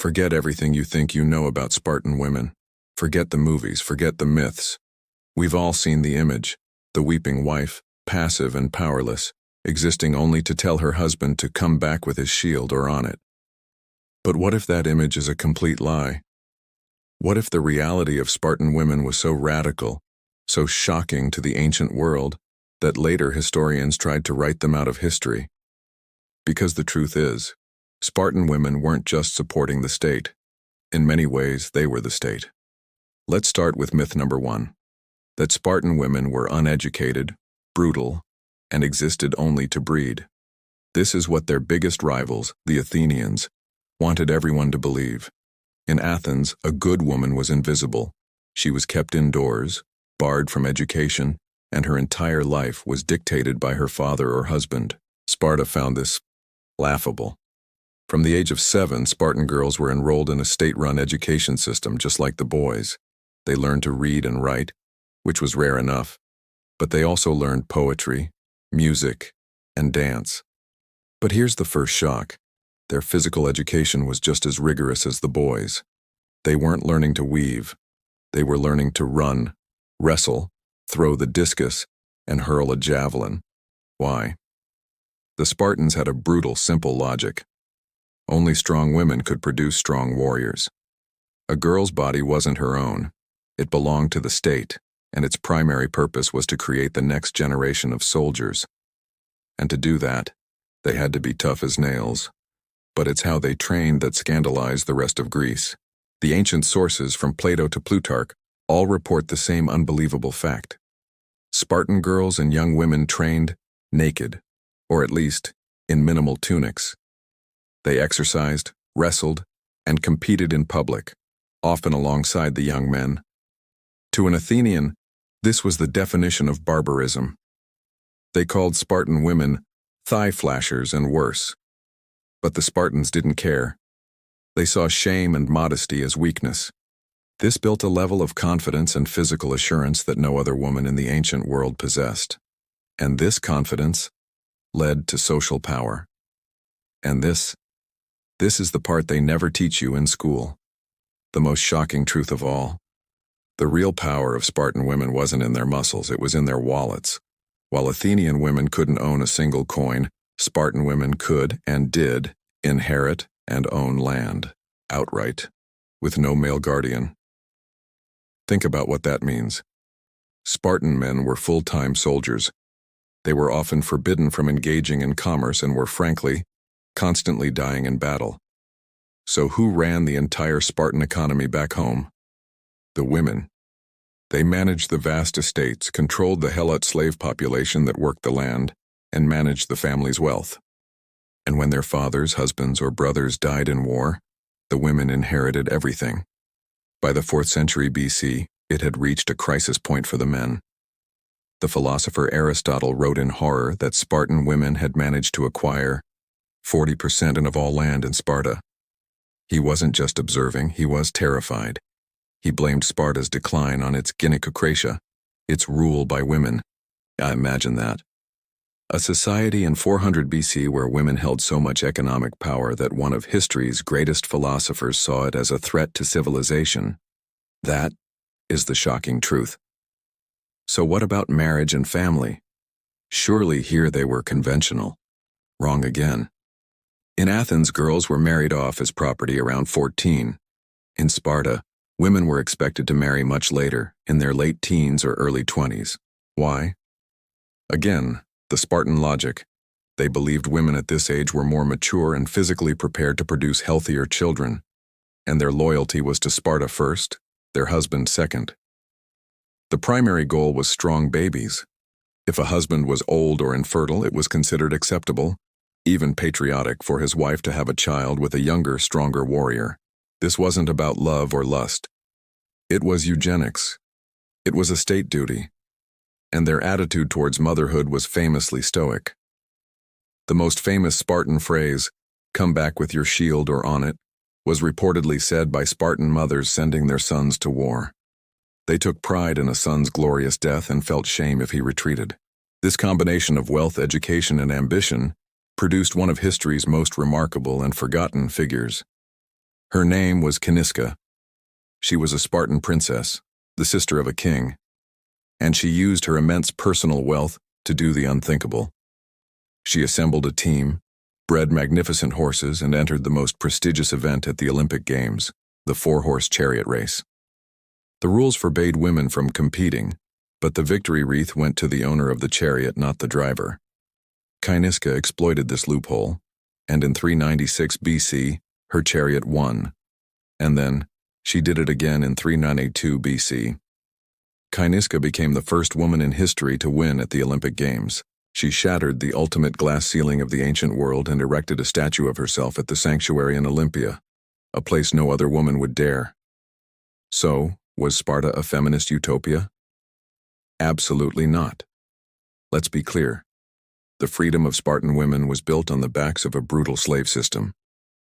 Forget everything you think you know about Spartan women. Forget the movies, forget the myths. We've all seen the image, the weeping wife, passive and powerless, existing only to tell her husband to come back with his shield or on it. But what if that image is a complete lie? What if the reality of Spartan women was so radical, so shocking to the ancient world, that later historians tried to write them out of history? Because the truth is, Spartan women weren't just supporting the state. In many ways, they were the state. Let's start with myth number 1, that Spartan women were uneducated, brutal, and existed only to breed. This is what their biggest rivals, the Athenians, wanted everyone to believe. In Athens, a good woman was invisible. She was kept indoors, barred from education, and her entire life was dictated by her father or husband. Sparta found this laughable. From the age of 7, Spartan girls were enrolled in a state-run education system just like the boys. They learned to read and write, which was rare enough, but they also learned poetry, music, and dance. But here's the first shock. Their physical education was just as rigorous as the boys. They weren't learning to weave. They were learning to run, wrestle, throw the discus, and hurl a javelin. Why? The Spartans had a brutal, simple logic. Only strong women could produce strong warriors. A girl's body wasn't her own. It belonged to the state, and its primary purpose was to create the next generation of soldiers. And to do that, they had to be tough as nails. But it's how they trained that scandalized the rest of Greece. The ancient sources, from Plato to Plutarch, all report the same unbelievable fact. Spartan girls and young women trained naked, or at least in minimal tunics. They exercised, wrestled, and competed in public, often alongside the young men. To an Athenian, this was the definition of barbarism. They called Spartan women thigh flashers and worse. But the Spartans didn't care. They saw shame and modesty as weakness. This built a level of confidence and physical assurance that no other woman in the ancient world possessed. And this confidence led to social power. And this is the part they never teach you in school. The most shocking truth of all. The real power of Spartan women wasn't in their muscles, it was in their wallets. While Athenian women couldn't own a single coin, Spartan women could, and did, inherit and own land, outright, with no male guardian. Think about what that means. Spartan men were full-time soldiers. They were often forbidden from engaging in commerce and were, frankly, constantly dying in battle. So who ran the entire Spartan economy back home? The women. They managed the vast estates, controlled the Helot slave population that worked the land, and managed the family's wealth. And when their fathers, husbands, or brothers died in war, the women inherited everything. By the 4th century BC, it had reached a crisis point for the men. The philosopher Aristotle wrote in horror that Spartan women had managed to acquire 40% of all land in Sparta. He wasn't just observing, he was terrified. He blamed Sparta's decline on its gynecocratia, its rule by women. I imagine that. A society in 400 BC where women held so much economic power that one of history's greatest philosophers saw it as a threat to civilization. That is the shocking truth. So what about marriage and family? Surely here they were conventional. Wrong again. In Athens, girls were married off as property around 14. In Sparta, women were expected to marry much later, in their late teens or early 20s. Why? Again, the Spartan logic. They believed women at this age were more mature and physically prepared to produce healthier children, and their loyalty was to Sparta first, their husband second. The primary goal was strong babies. If a husband was old or infertile, it was considered acceptable, even patriotic, for his wife to have a child with a younger, stronger warrior. This wasn't about love or lust. It was eugenics. It was a state duty. And their attitude towards motherhood was famously stoic. The most famous Spartan phrase, "Come back with your shield or on it," was reportedly said by Spartan mothers sending their sons to war. They took pride in a son's glorious death and felt shame if he retreated. This combination of wealth, education, and ambition produced one of history's most remarkable and forgotten figures. Her name was Caniska. She was a Spartan princess, the sister of a king, and she used her immense personal wealth to do the unthinkable. She assembled a team, bred magnificent horses, and entered the most prestigious event at the Olympic Games, the four-horse chariot race. The rules forbade women from competing, but the victory wreath went to the owner of the chariot, not the driver. Caniska exploited this loophole, and in 396 BC, her chariot won. And then, she did it again in 392 BC. Caniska became the first woman in history to win at the Olympic Games. She shattered the ultimate glass ceiling of the ancient world and erected a statue of herself at the sanctuary in Olympia, a place no other woman would dare. So, was Sparta a feminist utopia? Absolutely not. Let's be clear. The freedom of Spartan women was built on the backs of a brutal slave system.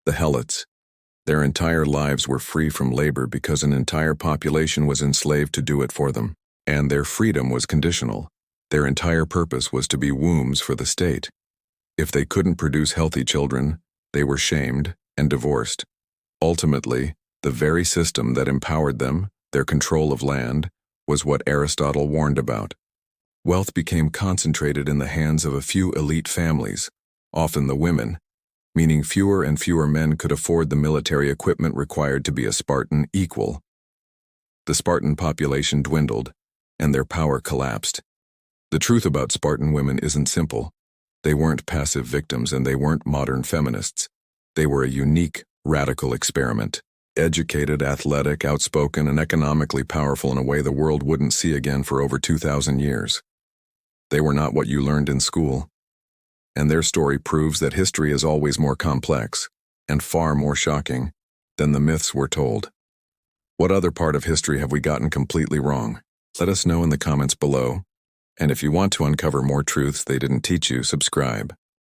The Helots. Their entire lives were free from labor because an entire population was enslaved to do it for them, and their freedom was conditional. Their entire purpose was to be wombs for the state. If they couldn't produce healthy children, they were shamed and divorced. Ultimately, the very system that empowered them, their control of land, was what Aristotle warned about. Wealth became concentrated in the hands of a few elite families, often the women, meaning fewer and fewer men could afford the military equipment required to be a Spartan equal. The Spartan population dwindled, and their power collapsed. The truth about Spartan women isn't simple. They weren't passive victims, and they weren't modern feminists. They were a unique, radical experiment. Educated, athletic, outspoken, and economically powerful in a way the world wouldn't see again for over 2,000 years. They were not what you learned in school. And their story proves that history is always more complex, and far more shocking, than the myths we're told. What other part of history have we gotten completely wrong? Let us know in the comments below. And if you want to uncover more truths they didn't teach you, subscribe.